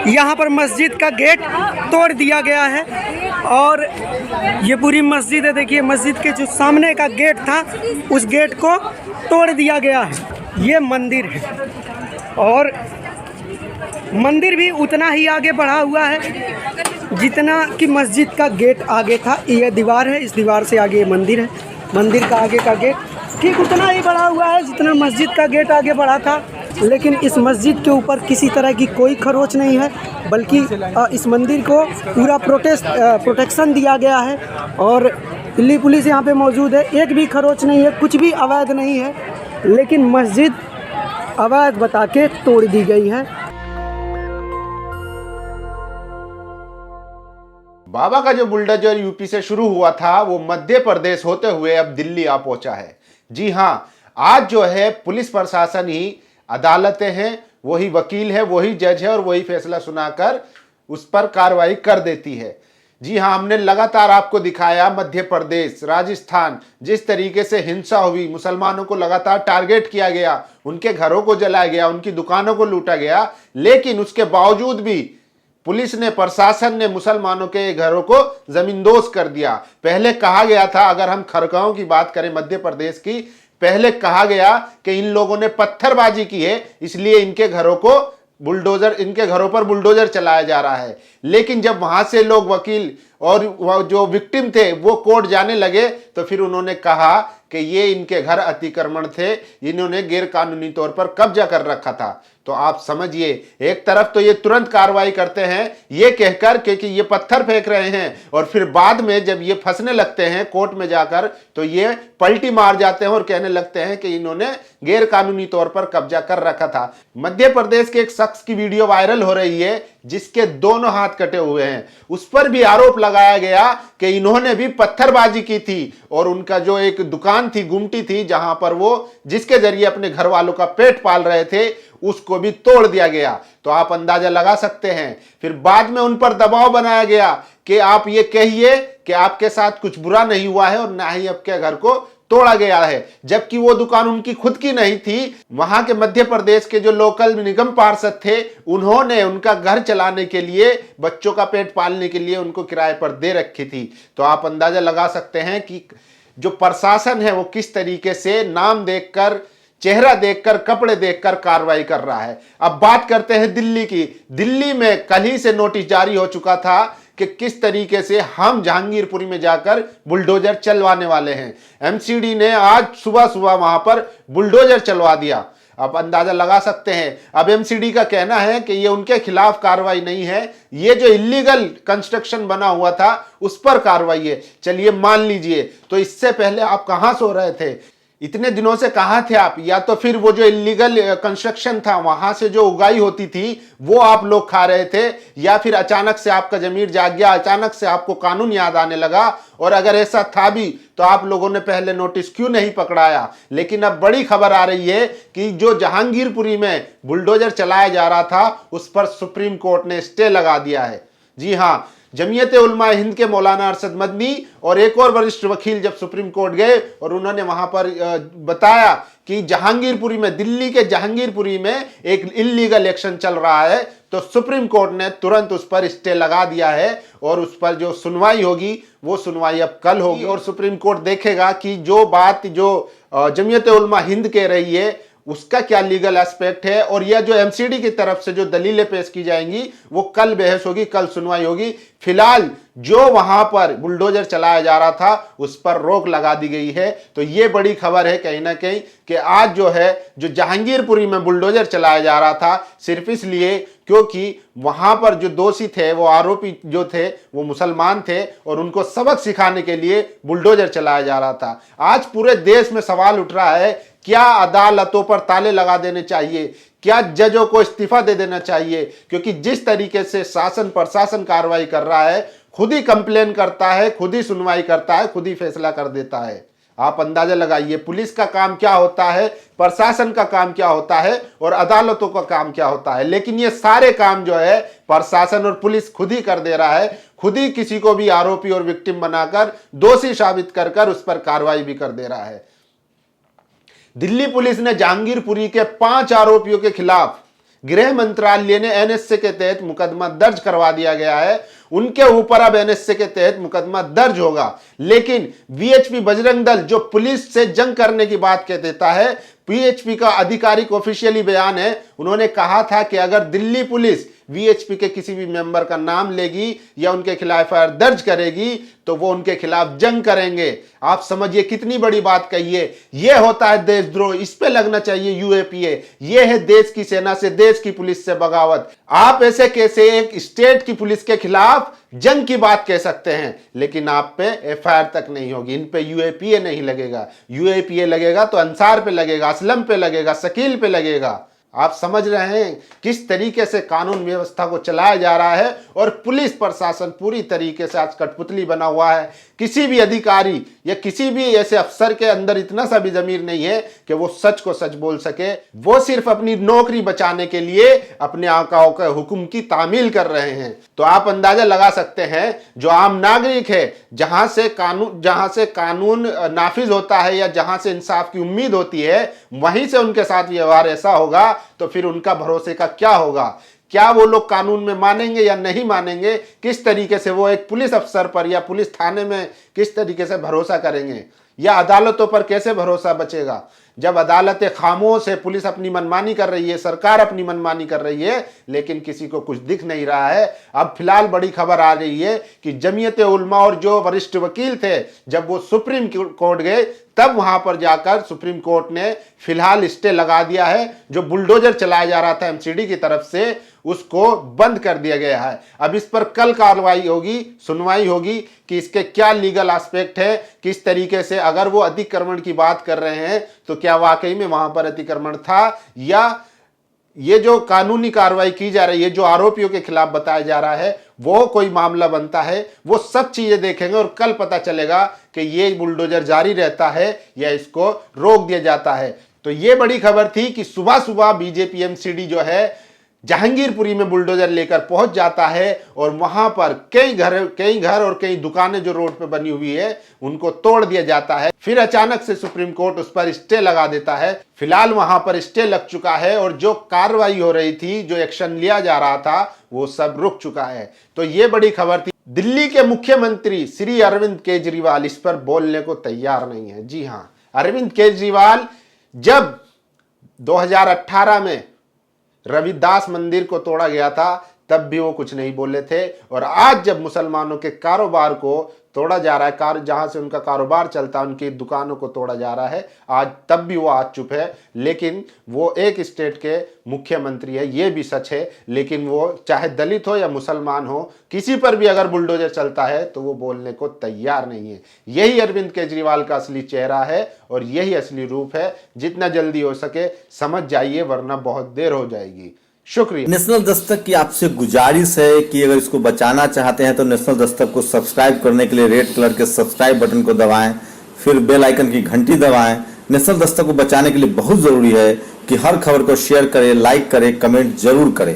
यहाँ पर मस्जिद का गेट तोड़ दिया गया है और ये पूरी मस्जिद है। देखिए मस्जिद के जो सामने का गेट था उस गेट को तोड़ दिया गया है। ये मंदिर है और मंदिर भी उतना ही आगे बढ़ा हुआ है जितना कि मस्जिद का गेट आगे था। ये दीवार है, इस दीवार से आगे ये मंदिर है। मंदिर का आगे का गेट ठीक उतना ही बढ़ा हुआ है जितना मस्जिद का गेट आगे बढ़ा था। लेकिन इस मस्जिद के ऊपर किसी तरह की कोई खरोच नहीं है, बल्कि इस मंदिर को पूरा प्रोटेक्शन दिया गया है और दिल्ली पुलिस यहाँ पे मौजूद है। एक भी खरोच नहीं है, कुछ भी अवैध नहीं है, लेकिन मस्जिद अवैध बता के तोड़ दी गई है। बाबा का जो बुलडोजर यूपी से शुरू हुआ था वो मध्य प्रदेश होते हुए अब दिल्ली आ पहुंचा है। जी हाँ, आज जो है पुलिस प्रशासन ही अदालतें हैं, वही वकील है, वही जज है और वही फैसला सुनाकर उस पर कार्रवाई कर देती है। जी हाँ, हमने लगातार आपको दिखाया मध्य प्रदेश, राजस्थान, जिस तरीके से हिंसा हुई, मुसलमानों को लगातार टारगेट किया गया, उनके घरों को जलाया गया, उनकी दुकानों को लूटा गया, लेकिन उसके बावजूद भी पुलिस ने, प्रशासन ने मुसलमानों के घरों को जमींदोज कर दिया। पहले कहा गया था, अगर हम खरगांव की बात करें मध्य प्रदेश की, पहले कहा गया कि इन लोगों ने पत्थरबाजी की है इसलिए इनके घरों पर बुलडोजर चलाया जा रहा है। लेकिन जब वहां से लोग, वकील और जो विक्टिम थे वो कोर्ट जाने लगे तो फिर उन्होंने कहा कि ये इनके घर अतिक्रमण थे, इन्होंने गैर कानूनी तौर पर कब्जा कर रखा था। तो आप समझिए, एक तरफ तो ये तुरंत कार्रवाई करते हैं ये कहकर कि ये पत्थर फेंक रहे हैं, और फिर बाद में जब ये फंसने लगते हैं कोर्ट में जाकर तो ये पलटी मार जाते हैं और कहने लगते हैं कि इन्होंने गैर कानूनी तौर पर कब्जा कर रखा था। मध्य प्रदेश के एक शख्स की वीडियो वायरल हो रही है जिसके दोनों हाथ कटे हुए हैं। उस पर भी आरोप लगाया गया कि इन्होंने भी पत्थरबाजी की थी और उनका जो एक दुकान थी, गुमटी थी, जहां पर वो जिसके जरिए अपने घर वालों का पेट पाल रहे थे, उसको भी तोड़ दिया गया। तो आप अंदाजा लगा सकते हैं। फिर बाद में उन पर दबाव बनाया गया कि आप ये कहिए कि आपके साथ कुछ बुरा नहीं हुआ है और ना ही आपके घर को तोड़ा गया है, जबकि वो दुकान उनकी खुद की नहीं थी। वहां के मध्य प्रदेश के जो लोकल निगम पार्षद थे, उन्होंने उनका घर चलाने के लिए, बच्चों का पेट पालने के लिए उनको किराए पर दे रखी थी। तो आप अंदाजा लगा सकते हैं कि जो प्रशासन है वो किस तरीके से नाम देखकर, चेहरा देखकर, कपड़े देखकर कार्रवाई कर रहा है। अब बात करते हैं दिल्ली की। दिल्ली में कल ही से नोटिस जारी हो चुका था कि किस तरीके से हम जहांगीरपुरी में जाकर बुलडोजर चलवाने वाले हैं। एमसीडी ने आज सुबह सुबह वहां पर बुलडोजर चलवा दिया। आप अंदाजा लगा सकते हैं। अब एमसीडी का कहना है कि ये उनके खिलाफ कार्रवाई नहीं है, ये जो इलीगल कंस्ट्रक्शन बना हुआ था उस पर कार्रवाई है। चलिए मान लीजिए, तो इससे पहले आप कहां सो रहे थे? इतने दिनों से कहां थे आप? या तो फिर वो जो इलीगल कंस्ट्रक्शन था वहां से जो उगाई होती थी वो आप लोग खा रहे थे, या फिर अचानक से आपका जमीर जाग गया, अचानक से आपको कानून याद आने लगा? और अगर ऐसा था भी तो आप लोगों ने पहले नोटिस क्यों नहीं पकड़ाया? लेकिन अब बड़ी खबर आ रही है कि जो जहांगीरपुरी में बुलडोजर चलाया जा रहा था उस पर सुप्रीम कोर्ट ने स्टे लगा दिया है। जी हाँ, जमीयत उलमा हिंद के मौलाना अरशद मदनी और एक और वरिष्ठ वकील जब सुप्रीम कोर्ट गए और उन्होंने वहां पर बताया कि जहांगीरपुरी में, दिल्ली के जहांगीरपुरी में एक इल्लीगल एक्शन चल रहा है, तो सुप्रीम कोर्ट ने तुरंत उस पर स्टे लगा दिया है और उस पर जो सुनवाई होगी वो सुनवाई अब कल होगी और सुप्रीम कोर्ट देखेगा कि जो बात जो जमीयत उलमा हिंद कह रही है उसका क्या लीगल एस्पेक्ट है, और यह जो एमसीडी की तरफ से जो दलीलें पेश की जाएंगी वो कल बहस होगी, कल सुनवाई होगी। फिलहाल जो वहां पर बुलडोजर चलाया जा रहा था उस पर रोक लगा दी गई है। तो ये बड़ी खबर है कहीं ना कहीं कि आज जो है, जो जहांगीरपुरी में बुलडोजर चलाया जा रहा था सिर्फ इसलिए क्योंकि वहां पर जो दोषी थे, वो आरोपी जो थे वो मुसलमान थे और उनको सबक सिखाने के लिए बुलडोजर चलाया जा रहा था। आज पूरे देश में सवाल उठ रहा है, क्या अदालतों पर ताले लगा देने चाहिए? क्या जजों को इस्तीफा दे देना चाहिए? क्योंकि जिस तरीके से शासन प्रशासन कार्रवाई कर रहा है, खुद ही कंप्लेन करता है, खुद ही सुनवाई करता है, खुद ही फैसला कर देता है। आप अंदाजा लगाइए पुलिस का काम क्या होता है, प्रशासन का काम क्या होता है और अदालतों का काम क्या होता है। लेकिन ये सारे काम जो है प्रशासन और पुलिस खुद ही कर दे रहा है, खुद ही किसी को भी आरोपी और विक्टिम बनाकर दोषी साबित कर उस पर कार्रवाई भी कर दे रहा है। दिल्ली पुलिस ने जहांगीरपुरी के 5 आरोपियों के खिलाफ गृह मंत्रालय ने एनएसए के तहत मुकदमा दर्ज करवा दिया गया है, उनके ऊपर अब एनएसए के तहत मुकदमा दर्ज होगा। लेकिन वीएचपी बजरंग दल जो पुलिस से जंग करने की बात कह देता है, वीएचपी का आधिकारिक ऑफिशियली बयान है, उन्होंने कहा था कि अगर दिल्ली पुलिस वीएचपी के किसी भी मेंबर का नाम लेगी या उनके खिलाफ एफआईआर दर्ज करेगी तो वो उनके खिलाफ जंग करेंगे। आप समझिए कितनी बड़ी बात कही है। यह होता है देशद्रोह, इस पे लगना चाहिए यूएपीए। यह है देश की सेना से, देश की पुलिस से बगावत। आप ऐसे कैसे एक स्टेट की पुलिस के खिलाफ जंग की बात कह सकते हैं, लेकिन आप पे एफआईआर तक नहीं होगी, इन पे यूएपीए नहीं लगेगा। यूएपीए लगेगा तो अंसार पे लगेगा, असलम पे लगेगा, शकील पे लगेगा। आप समझ रहे हैं किस तरीके से कानून व्यवस्था को चलाया जा रहा है, और पुलिस प्रशासन पूरी तरीके से आज कठपुतली बना हुआ है। किसी भी अधिकारी या किसी भी ऐसे अफसर के अंदर इतना सा भी जमीर नहीं है कि वो सच को सच बोल सके। वो सिर्फ अपनी नौकरी बचाने के लिए अपने आकाओं के हुक्म की तामील कर रहे हैं। तो आप अंदाजा लगा सकते हैं जो आम नागरिक है, जहां से कानून नाफिज होता है या जहां से इंसाफ की उम्मीद होती है, वहीं से उनके साथ व्यवहार ऐसा होगा तो फिर उनका भरोसे का क्या होगा? क्या वो लोग कानून में मानेंगे या नहीं मानेंगे? किस तरीके से वो एक पुलिस अफसर पर या पुलिस थाने में किस तरीके से भरोसा करेंगे, या अदालतों पर कैसे भरोसा बचेगा? जब अदालतें खामोश है, पुलिस अपनी मनमानी कर रही है, सरकार अपनी मनमानी कर रही है, लेकिन किसी को कुछ दिख नहीं रहा है। अब फिलहाल बड़ी खबर आ रही है कि जमीयत उलमा और जो वरिष्ठ वकील थे, जब वो सुप्रीम कोर्ट गए तब वहां पर जाकर सुप्रीम कोर्ट ने फिलहाल स्टे लगा दिया है। जो बुलडोजर चलाया जा रहा था एमसीडी की तरफ से, उसको बंद कर दिया गया है। अब इस पर कल कार्रवाई होगी, सुनवाई होगी कि इसके क्या लीगल एस्पेक्ट है, किस तरीके से, अगर वो अतिक्रमण की बात कर रहे हैं तो क्या वाकई में वहां पर अतिक्रमण था, या ये जो कानूनी कार्रवाई की जा रही है, जो आरोपियों के खिलाफ बताया जा रहा है, वो कोई मामला बनता है। वो सब चीजें देखेंगे और कल पता चलेगा कि ये बुलडोजर जारी रहता है या इसको रोक दिया जाता है। तो ये बड़ी खबर थी कि सुबह सुबह बीजेपी एमसीडी जो है जहांगीरपुरी में बुलडोजर लेकर पहुंच जाता है और वहां पर कई घर और कई दुकानें जो रोड पे बनी हुई है उनको तोड़ दिया जाता है। फिर अचानक से सुप्रीम कोर्ट उस पर स्टे लगा देता है। फिलहाल वहां पर स्टे लग चुका है और जो कार्रवाई हो रही थी, जो एक्शन लिया जा रहा था, वो सब रुक चुका है। तो ये बड़ी खबर थी। दिल्ली के मुख्यमंत्री श्री अरविंद केजरीवाल इस पर बोलने को तैयार नहीं है। जी हाँ, अरविंद केजरीवाल जब 2018 में रविदास मंदिर को तोड़ा गया था तब भी वो कुछ नहीं बोले थे, और आज जब मुसलमानों के कारोबार को तोड़ा जा रहा है, जहां से उनका कारोबार चलता है, उनकी दुकानों को तोड़ा जा रहा है, आज तब भी वो आज चुप है। लेकिन वो एक स्टेट के मुख्यमंत्री है, ये भी सच है। लेकिन वो चाहे दलित हो या मुसलमान हो, किसी पर भी अगर बुलडोजर चलता है तो वो बोलने को तैयार नहीं है। यही अरविंद केजरीवाल का असली चेहरा है और यही असली रूप है। जितना जल्दी हो सके समझ जाइए, वरना बहुत देर हो जाएगी। शुक्रिया। नेशनल दस्तक की आपसे गुजारिश है कि अगर इसको बचाना चाहते हैं तो नेशनल दस्तक को सब्सक्राइब करने के लिए रेड कलर के सब्सक्राइब बटन को दबाएं, फिर बेल आइकन की घंटी दबाएं। नेशनल दस्तक को बचाने के लिए बहुत जरूरी है कि हर खबर को शेयर करें, लाइक करें, कमेंट जरूर करें।